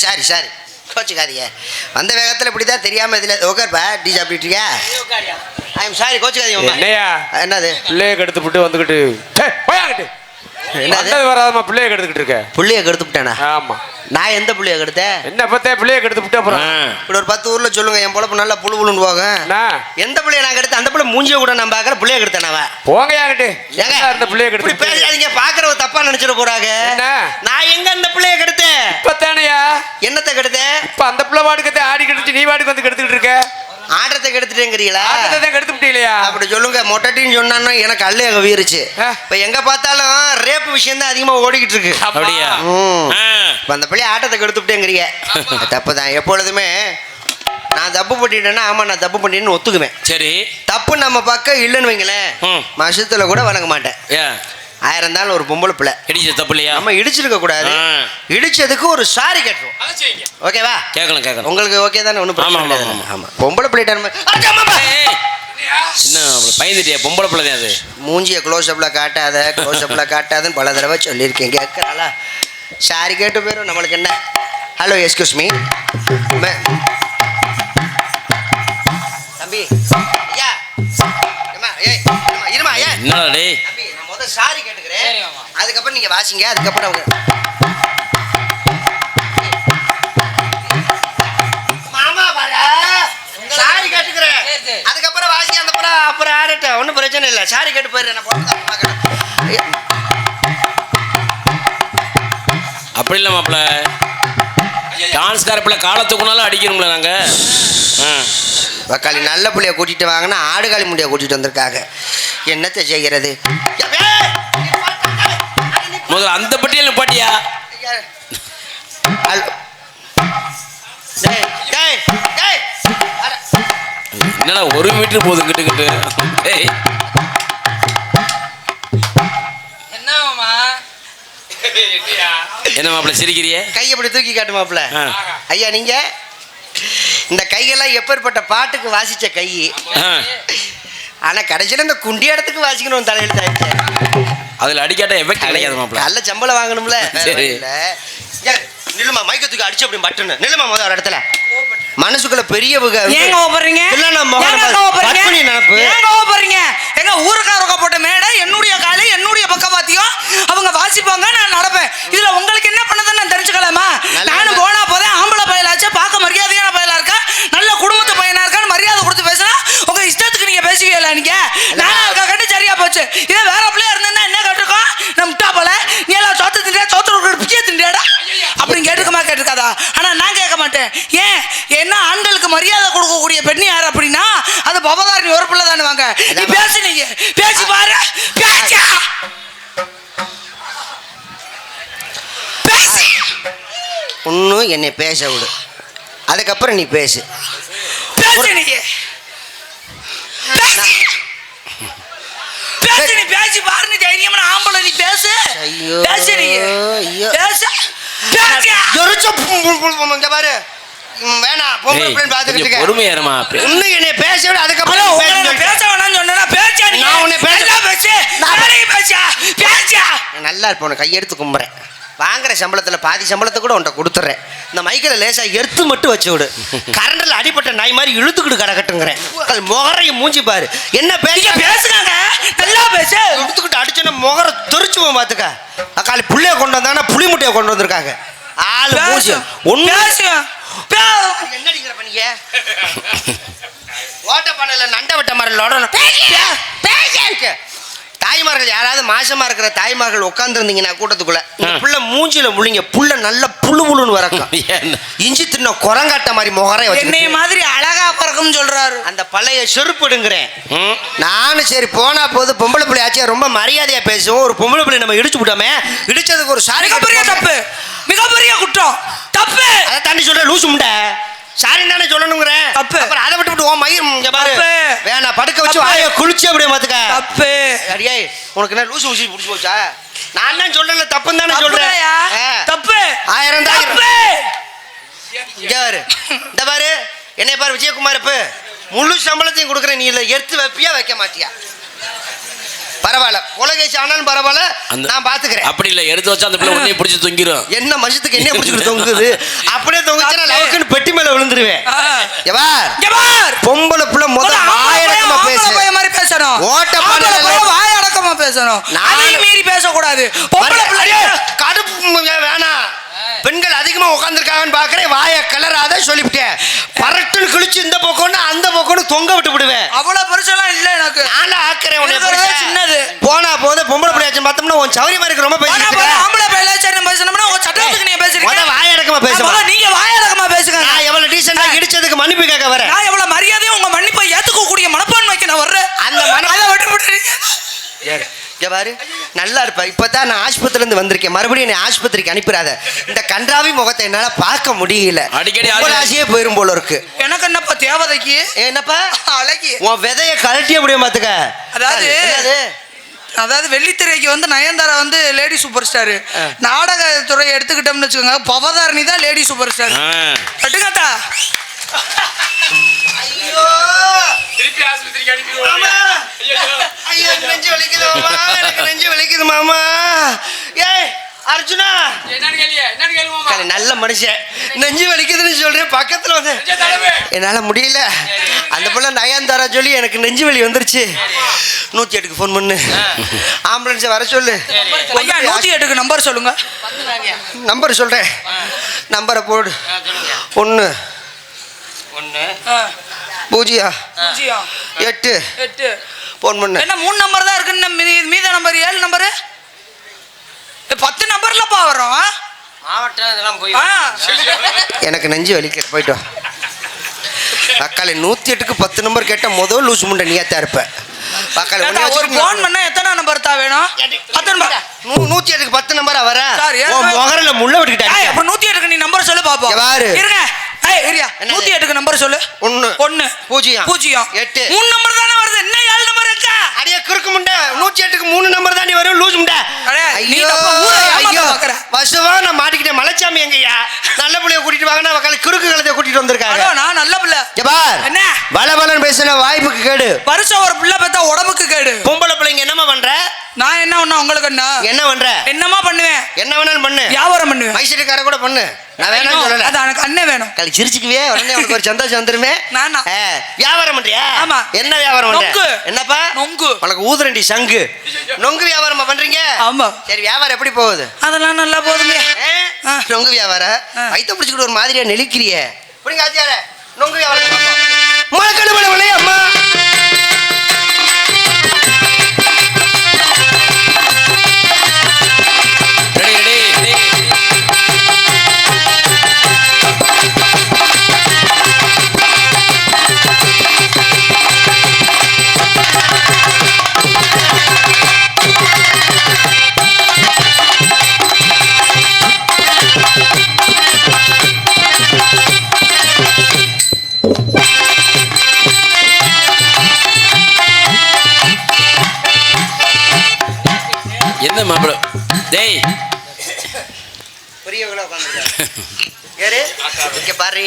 Sorry கோச்சுக்காதீங்க. வந்த வேகத்தில் இப்படி தான் தெரியாமல் இதில் உட்கார்ப்பா டீ சாப்பிட்டுருக்கியா? ஐ எம் சாரி கோச்சுக்காதீங்க. என்னது பிள்ளைய கெடுத்து விட்டு வந்துக்கிட்டு போயாங்கிட்டு என்னது வராதமா பிள்ளைய கெடுத்துக்கிட்டு இருக்க? பிள்ளைய கெடுத்து விட்டேனா? ஆமாம். நான் எந்த பிள்ளைய கெடுத்தேன்? என்ன பத்தே பிள்ளைய கெடுத்து விட்டு அப்புறம் இப்படி ஒரு 10 ஊரில் சொல்லுங்க என் பொழப்பு நல்லா புழுன்னு போகும். எந்த பிள்ளைய நான் கெடுத்து அந்த பிள்ளை மூஞ்சிய கூட நான் பார்க்குற பிள்ளைய கெடுத்தேன். போங்க யாங்கிட்டு அந்த பிள்ளைய கெடுத்து இப்படி பேசாதீங்க. பார்க்குறவ தப்பா நினைச்சிட போறாங்க. நான் எங்க அந்த பிள்ளைய கெடுத்தேன்? இப்பத்தானையா என்னத்தை கெடுத்தேன்? இப்ப அந்த பிள்ளை வாடுக்கத்தை ஆடி கெடுத்து நீ வாடுக்கு வந்து கெடுத்துக்கிட்டு இருக்க. ஆட்டத்தை கெடுத்துட்டேங்கிறீங்களா? கெடுத்துட்டீங்களா? அப்படி சொல்லுங்க. மொட்டட்டின்னு சொன்னா எனக்கு அல்ல வீருச்சு. இப்ப எங்க பார்த்தாலும் ரேப்பு விஷயம் தான் அதிகமா ஓடிக்கிட்டு இருக்கு. அப்படியா? அந்த பிள்ளைய ஆட்டத்தை கெடுத்துட்டேங்கிறீங்க. தப்பு தான். எப்பொழுதுமே நான் தப்பு பண்ணிட்டேன்னா ஆமா நான் தப்பு பண்ணிட்டேன்னு ஒத்துக்குவேன். சரி, தப்பு நம்ம பக்கம் இல்லைன்னு வைங்களேன், மசத்துல கூட வணங்க மாட்டேன். 1000 இருந்தாலும் ஒரு பொம்பளை பிள்ளை இடிச்ச தப்பு இல்லையா? நம்ம இடிச்சிருக்க கூடாது. இடிச்சதுக்கு ஒரு சாரி கேட்போம். ஓகேவா? கேட்கலாம். உங்களுக்கு ஓகே தானே? ஒன்றும் பிரச்சனை இல்லை. ஆமா, பொம்பளை பிள்ளைட்ட என்ன பயந்துட்டியா? பொம்பளை பிள்ளை அது. மூஞ்சியை க்ளோஸ்அப்ல காட்டாதுன்னு பல தடவை சொல்லியிருக்கேன். கேட்கறாளா? சாரி கேட்டு போயிடும். நம்மளுக்கு என்ன? ஹலோ, எஸ்கியூஸ் மீ தம்பி. ஐயா இருமா. என்னடா டேய்? நான் முதல்ல சாரி கேட்டுக்கிறேன், அதுக்கப்புறம் நீங்க வாசிங்க. அதுக்கப்புறம் அவங்க மாமா பாரா சாரி கேட்டுக்கிறேன், அதுக்கப்புறம் வாசிங்க. அந்த அப்புறம் ஆடட்டும், ஒன்றும் பிரச்சனை இல்லை. சாரி கேட்டு போயிடுறேன். அப்படி இல்லை மாப்பிள்ள, டான்ஸ்கார பிள்ளை காலத்துக்குனாலும் அடிக்கணும்ல நாங்க. வக்காளி நல்ல பிள்ளைய கூட்டிட்டு வாங்கன்னா ஆடுகாலி முண்டிய கூட்டிட்டு வந்திருக்காங்க. என்னத்தை செய்கிறது? முதல்ல அந்த பட்டியல் பாட்டியா? என்னடா 1 மீட்டர் போதும் கிட்டு என்ன மாப்பிள்ள சிரிக்கிறிய? கையை அப்படி தூக்கி காட்டு மாப்பிள்ள. ஐயா, நீங்க இந்த கையெல்லாம் எப்பேற்பட்ட பாட்டுக்கு வாசிச்ச கை. ஆனா கடைசியில் இந்த குண்டி இடத்துக்கு வாசிக்கணும் தலையில் தாயிடுச்சு. அதுல அடிக்காட்ட எஃபெக்ட் கிடைக்காது மாப்பிள்ள. நல்ல சம்பளம் வாங்கணும்ல. நில்லுமா, மைக்கத்துக்கு அடிச்சு அப்படி பட்டுன்னு நில்லுமா. முதல் இடத்துல மனசுக்குள்ள பெரிய எங்க ஊருக்காரங்க போட்ட மேடை என்னுடைய காலை என்னுடைய பக்கவாத்தியம் அவங்க வாசிப்பாங்க, நான் நடப்பேன். இதுல உங்களுக்கு என்ன பண்ணதுன்னு நான் தெரிஞ்சுக்கலாமா? நானும் போனா போதே ஆம்பளை பையலாச்சு, பார்க்க மரியாதையான பையலா இருக்கா, நல்ல குடும்பத்து பையனா இருக்கான்னு மரியாதை கொடுத்து பேசினா உங்க இஷ்டத்துக்கு நீங்க பேசுவீங்களா? நீங்க நானா இருக்க கட்டி சரியா போச்சு. இதே வேற பிள்ளையா இருந்தா என்ன கேட்டிருக்கோம்? நான் முட்டா போல நீ எல்லாம் சோத்து திண்டியா, சோத்து பிச்சை திண்டியாடா அப்படின்னு கேட்டிருக்காதா? ஆனா நான் கேட்க மாட்டேன். ஏன் என்ன ஆண்களுக்கு மரியாதை கொடுக்கக்கூடிய பெண் யார் அப்படின்னா அது பவதாரணி ஒரு பிள்ளை தானே. வாங்க நீ பேசுனீங்க, பேசி பாரு. ஒன்னும் என்னை பேச விடு, அதுக்கப்புறம் நீ பேசு. பேசி பாருன்னு தைரியமான ஆம்பளை நீ பேசு. பேசு நீ பேசு. பாரு வேணாம், பொம்பளை பிள்ளை பார்த்துக்கிட்டு இருக்கேன். பொறுமையாருமா இன்னும் என்னை பேச விட, அதுக்கப்புறம் பேச வேணாம்னு சொன்னா பேச. நான் உன்னை பேச நல்லா இருப்பேன். கையெடுத்து கும்புறேன். வாங்குற சம்பளத்தில் பாதி சம்பளத்தை கூட உன்ட்ட கொடுத்துட்றேன். இந்த மைக்கில் லேசாக எடுத்து மட்டும் வச்சு விடு. கரண்டில் அடிப்பட்ட நாய் மாதிரி இழுத்துக்கிட்டு கிடக்கட்டுங்கிறேன். முகரையும் மூஞ்சி பாரு. என்ன பேசுறாங்க? நல்லா பேசு. இழுத்துக்கிட்டு அடிச்சோன்னா முகரை தெரிச்சுவோம். பார்த்துக்க அக்காளி புள்ளைய கொண்டு வந்தாங்கன்னா புளி முட்டையை கொண்டு வந்திருக்காங்க. ஆளு மூஞ்சி ஒன்று என்ன அடிக்கிற பண்ணிக்க ஓட்ட பண்ணல நண்டை விட்ட மாதிரி தாய்மார்கள் யாராவது மாசமா இருக்கிற தாய்மார்கள் உட்கார்ந்து இருந்தீங்கன்னா கூட்டத்துக்குள்ள புள்ள மூஞ்சில முள்ளிங்க புள்ள நல்ல புழுன்னு வரக்கும். இஞ்சி தின்ன குரங்காட்ட மாதிரி முகரை என்னை மாதிரி அழகா பறக்கும்னு சொல்றாரு. அந்த பழைய செருப்புடுங்கிறேன் நானும். சரி போனா போது, பொம்பளை பிள்ளை ஆச்சே ரொம்ப மரியாதையா பேசுவோம். ஒரு பொம்பளை பிள்ளை நம்ம இடிச்சு விட்டோமே, இடிச்சதுக்கு ஒரு சாரி. மிகப்பெரிய தப்பு, மிகப்பெரிய குற்றம், தப்பு. அதை தாண்டி சொல்ற லூசு முண்டை. சாரி தானே சொல்லணுங்கிறேன். தப்பு. அப்புறம் அதை விட்டு ஓ மயிர் பாரு வேணா படுக்க வச்சு வாய குளிச்சு அப்படியே மாத்துக்க. தப்பு. அடியே உனக்கு என்ன லூசு ஊசி பிடிச்சி போச்சா? நான் தான் சொல்றேன்ல, தப்புன்னு தானே சொல்றேன். தப்பு. 1000 இந்த பாரு என்னை பாரு விஜயகுமார், இப்ப முழு சம்பளத்தையும் கொடுக்குறேன். நீ இல்லை எடுத்து வைப்பியா வைக்க மாட்டியா? பரவாயில்ல உலகேசி ஆனாலும் பரவாயில்ல நான் பாத்துக்கிறேன். அப்படி இல்ல எடுத்து வச்சா அந்த பிள்ளை உடனே பிடிச்சி தொங்கிரும். என்ன மனுஷத்துக்கு என்ன பிடிச்சிட்டு தொங்குது? அப்படியே தொங்குச்சுன்னா லவக்குன்னு பெட்டி மேல விழுந்துருவேன். பொம்பளை பிள்ளை முதல்ல வாயடக்கமா பேசு. மாதிரி பேசணும். ஓட்ட பண்ணல வாயடக்கமா பேசணும். அதையும் மீறி பேசக்கூடாது. பொம்பளை பிள்ளை கடுப்பு வேணாம். பெண்கள் அதிகமா உட்காந்துருக்காங்கன்னு பாக்குறேன். வாய கலராத சொல்லிவிட்டேன். பரட்டுன்னு கிழிச்சு இந்த பக்கம்னு அந்த பக்கம்னு தொங்க விட்டு விடுவேன். அவ்வளவு பெருசெல்லாம் இல்ல எனக்கு. நான் ஆக்குறேன் உன்னை சின்னது. போனா போது பொம்பளை பிள்ளையாச்சும் பார்த்தோம்னா உன் சௌரியமா இருக்கு. ரொம்ப பேசிட்டு ஆம்பளை பிள்ளையாச்சும் பேசணும்னா உங்க சட்டத்துக்கு நீங்க பேசுறீங்க. வாயடக்கமா பேசுங்க. நீங்க வாயடக்கமா பேசுங்க. நான் எவ்வளவு டீசெண்டா இடிச்சதுக்கு மன்னிப்பு கேட்க வரேன். நான் எவ்வளவு மரியாதையும் உங்க மன்னிப்பை ஏத்துக்க கூடிய மனப்பான்மைக்கு நான் வர்றேன். அந்த அதை விட்டு விட்டு பாரு நல்லா இருப்ப. இப்பதான் நான் ஆஸ்பத்திரில இருந்து வந்திருக்கேன். மறுபடியும் என்னை ஆஸ்பத்திரிக்கு அனுப்பிடாத. இந்த கன்றாவி முகத்தை என்னால பார்க்க முடியல. அடிக்கடி ஆசையே போயிரும் போல இருக்கு. எனக்கு என்னப்பா தேவதைக்கு என்னப்பா அழகி உன் விதைய கழட்டிய முடிய மாத்துக்க. அதாவது வெள்ளித்திரைக்கு வந்து நயன்தாரா வந்து லேடி சூப்பர் ஸ்டார். நாடக துறையை எடுத்துக்கிட்டோம்னு வச்சுக்கோங்க, பவதாரணி தான் லேடி சூப்பர் ஸ்டார். கட்டுக்காத்தா ஐயோ திருப்பி ஆஸ்பத்திரிக்கு அனுப்பிடுவாங்க. ஐயோ நெஞ்சு வலிக்குது மாமா. எனக்கு நெஞ்சு வலிக்குது மாமா. ஏய் அர்ஜுனா என்னன்னு கேளுமா? நல்ல மனுஷன். நெஞ்சு வலிக்குதுன்னு சொல்றேன். பக்கத்துல வந்து என்னால முடியல. அந்த பிள்ளை நயன்தாரா சொல்லி எனக்கு நெஞ்சு வலி வந்துருச்சு. 108க்கு ஃபோன் பண்ணு. ஆம்புலன்ஸை வர சொல்லு. 108க்கு நம்பர் சொல்லுங்க. நம்பர் சொல்றேன். நம்பரை போடு. 1 0 8 ஃபோன் பண்ணு. என்ன 3 நம்பர் தான் இருக்கு. மீத நம்பர் 7 நம்பரு 10 நம்பர்லப்பா வரும். எனக்கு நெஞ்சு வலிக்க போயிட்டு வா. அக்கால 108க்கு 10 நம்பர் கேட்ட முதல் லூசு முண்டை நீயாத்தான் இருப்ப. ஒரு போன் பண்ண எத்தனை நம்பர் தான் வேணும்? 10 நம்பர். 108க்கு 10 நம்பரா வர சார் முகரில முள்ள விட்டுக்கிட்டாங்க. அப்புறம் 108க்கு நீ நம்பர் சொல்லு பாப்போம். இருங்க. 108க்கு நம்பர் சொல்லு. 1 0 8 3 நம்பர் தானே வருது. என்ன 7 நம்பர் இருக்கா? அடியே குறுக்கு முண்டை. 108க்கு 3 நம்பர் தாண்டி வரும் லூசு முண்டை. ஐயோ வசுவா நான் மாட்டிக்கிட்டேன். மலைச்சாமி எங்கய்யா? நல்ல பிள்ளைய கூட்டிட்டு வாங்க. நான் குறுக்கு கழுதை கூட்டிட்டு வந்திருக்காங்க. நான் நல்ல பிள்ளை. என்ன பலபலன் பேசுன வாய்ப்புக்கு கேடு. வருஷம் ஒரு பிள்ளை பார்த்தா உடம்புக்கு கேடு. பொம்பளை பிள்ளைங்க என்னமா பண்ற? நான் என்ன பண்ண உங்களுக்கு என்ன பண்ற? என்னமா பண்ணுவேன்? என்ன வேணாலும் பண்ணு. வியாபாரம் பண்ணுவேன். மைசூர்கார கூட பண்ணு. நான் வேணாம்னு சொல்லல. அது எனக்கு அண்ணன் வேணும். களி சிரிச்சுக்குவே உடனே உனக்கு ஒரு சந்தோஷம் வந்துருமே. நானா வியாபாரம் பண்றியா? ஆமா. என்ன வியாபாரம் பண்ற? என்னப்பா? நொங்கு. உனக்கு ஊதுரண்டி சங்கு. நொங்கு வியாபாரமா பண்றீங்க? ஆமா. சரி வியாபாரம் எப்படி போகுது? அதெல்லாம் நல்லா போகுதுங்க. நொங்கு வியாபாரம் வயித்த பிடிச்சிக்கிட்டு ஒரு மாதிரியா நெளிக்கிறியே. புரியுங்க ஆச்சியார நொங்கு வியாபாரம் மழக்கடு மழை அம்மா. என்ன மாப்பிள டேய் பெரியவங்களா உட்காந்துருக்காங்க. யாரு இங்க பாரு.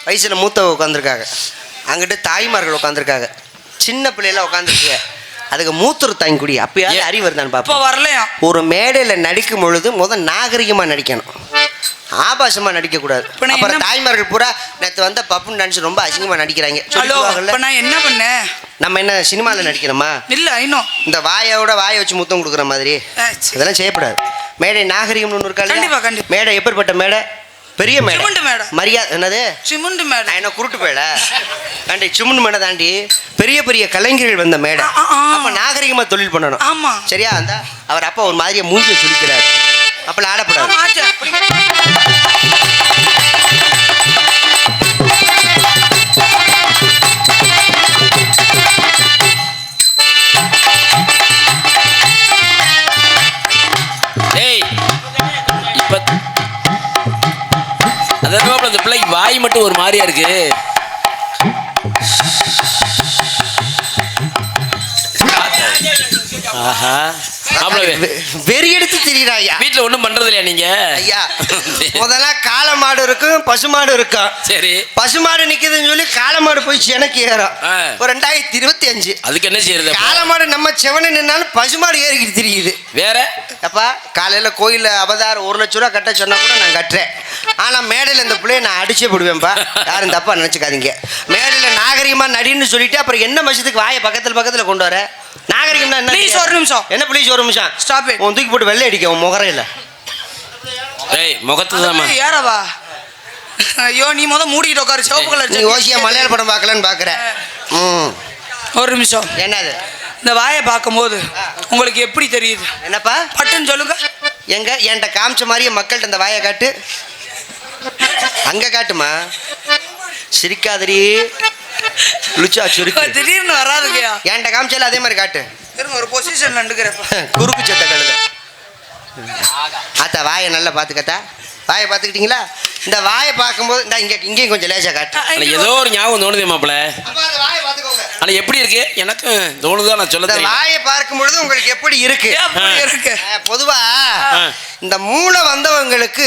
வயசுல மூத்தவங்க உட்காந்துருக்காங்க. அங்கிட்டு தாய்மார்கள் உட்காந்துருக்காங்க. சின்ன பிள்ளைல உட்காந்துருக்கீங்க. அதுக்கு மூத்தர் தாங்கி குடி. அப்பயாவது அறிவு வருதான்னு பாப்பா. வரலையா? ஒரு மேடையில நடிக்கும் பொழுது முதல் நாகரிகமா நடிக்கணும். ஆபாசமா நடிக்க கூடாது. அப்புறம் தாய்மார்கள் பூரா நேத்து வந்த பப்புன்னு நினைச்சு ரொம்ப அசிங்கமா நடிக்கிறாங்க. நான் என்ன பண்ணேன்? நம்ம என்ன சினிமால நடிக்கிறோமா? இல்ல இன்னும் இந்த வாயோட வாயை வச்சு முத்தம் கொடுக்குற மாதிரி இதெல்லாம் செய்யக்கூடாது. மேடை நாகரிகம்னு ஒன்று இருக்கா? கண்டிப்பா கண்டிப்பா. மேடை எப்படிப்பட்ட மேடை? பெரிய மேடை. மரியாதை என்னது? சிமெண்ட் மேடை. என்ன குருட்டு மேடை தாண்டி சிமெண்ட் மேடை தாண்டி பெரிய பெரிய கலைஞர்கள் வந்த மேடை. அப்ப நாகரிகமா தொழில் பண்ணணும். ஆமா சரியா? அந்த அவர் அப்பா ஒரு மாதிரியா மூஞ்சியை சுழிக்கிறார். அப்பெல்லாம் ஆடப்படாது. அந்த பிள்ளைக்கு வாய் மட்டும் ஒரு மாதிரியா இருக்கு. ஆஹா வெறி எடுத்து திரியிறா ஐயா. வீட்டுல ஒண்ணும் பண்றது இல்லையா நீங்க? ஐயா முதல்ல காளை மாடு இருக்கும், பசுமாடு இருக்கும். சரி. பசுமாடு நிக்குதுன்னு சொல்லி காளை மாடு போய் எனக்கு ஏறும். ஒரு 2025 அதுக்கு என்ன செய்யறது? காளை மாடு நம்ம செவன நின்னாலும் பசுமாடு ஏறிக்கிட்டு திரியுது. வேற அப்பா காலையில கோயில்ல அவதாரம் 1 லட்ச ரூபா கட்ட சொன்னா கூட நான் கட்டுறேன். ஆனா மேடையில இந்த பிள்ளைய நான் அடிச்சே போடுவேன்ப்பா. யாரும் தப்பா நினைச்சுக்காதீங்க. மேடையில நாகரிகமா நடின்னு சொல்லிட்டு அப்புறம் என்ன மசத்துக்கு வாயை பக்கத்துல கொண்டு வர? நாகரிகம்னா என்ன? ப்ளீஸ் ஒரு நிமிஷம். என்ன ப்ளீஸ் ஒரு நிமிஷம்? Stop it. உன் தூக்கி போட்டு வெள்ளை அடிக்க உன் முகரையில. ஏய் முகத்துதாம்மா. ஏறவா? ஐயோ நீ மூடிட்டு உட்காரு. சிவப்பு கலர் நீ ஓசியா மலையாள படம் பார்க்கலன்னு பாக்குற. ஒரு நிமிஷம். என்னது? இந்த வாயை பார்க்கும்போது உங்களுக்கு எப்படி தெரியுது? என்னப்பா பட்டுன்னு சொல்லுங்க. எங்க என்கிட்ட காமிச்ச மாதிரியே மக்கள்கிட்ட இந்த வாயை காட்டு. அங்க காட்டுமா. சிரிக்காதரி லுச்சா சுருக்கு. திடீர்னு வராதுங்கயா. என்கிட்ட காமிச்சால அதே மாதிரி காட்டு. திரும்ப ஒரு பொசிஷன்ல நின்னுக்கிறப்ப குறுக்கு சத்த கழுத. ஆத்தா வாயை நல்லா பாத்துக்கத்தா. வாயை பாத்துக்கிட்டீங்களா? இந்த வாயை பார்க்கும்போது இந்த இங்கேயும் கொஞ்சம் லேசா காட்டு. ஏதோ ஒரு ஞாபகம் தோணுதே மாப்பிள்ள. ஆனா எப்படி இருக்கு? எனக்கு தோணுதான் நான் சொல்ல. வாயை பார்க்கும் பொழுது உங்களுக்கு எப்படி இருக்கு? பொதுவா இந்த மூளை வந்தவங்களுக்கு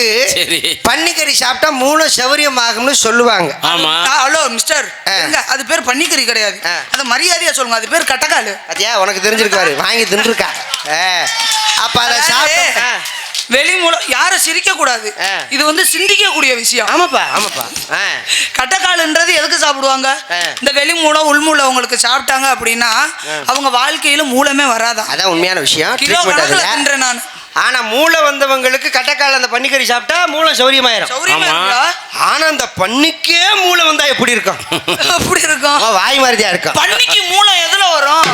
பன்னிக்கறி சாப்பிட்டா மூளை சௌரியம் ஆகும்னு சொல்லுவாங்க. ஆமா. ஹலோ மிஸ்டர், அது பேர் பன்னிக்கறி கிடையாது. அது மரியாதையா சொல்லுங்க. அது பேர் கட்டக்காலு. அத்தியா உனக்கு தெரிஞ்சிருக்காரு, வாங்கி தின்றுருக்கா. அப்ப அதை சாப்பிட்டா வெளி மூலம் யாரும் சிரிக்க கூடாது. இது சிந்திக்க கூடிய விஷயம். ஆமாப்பா ஆமாப்பா. கட்டக்காலுன்றது எதுக்கு சாப்பிடுவாங்க? இந்த வெளி மூலம் உள் மூலம் உங்களுக்கு சாப்பிட்டாங்க அப்படின்னா அவங்க வாழ்க்கையில மூலமே வராதான். அதான் உண்மையான விஷயம். கிலோ கணக்குல தின்றேன் நான். ஆனா மூளை வந்தவங்களுக்கு கட்டக்கால அந்த பன்னிக்கறி சாப்பிட்டா மூளை சௌரியமாயிரும். ஆனா அந்த பன்னிக்கே மூளை வந்தா எப்படி இருக்கும்? அப்படி இருக்கும். வாய் மாதிரிதான் இருக்கும். பன்னிக்கு மூளை எதுல வரும்?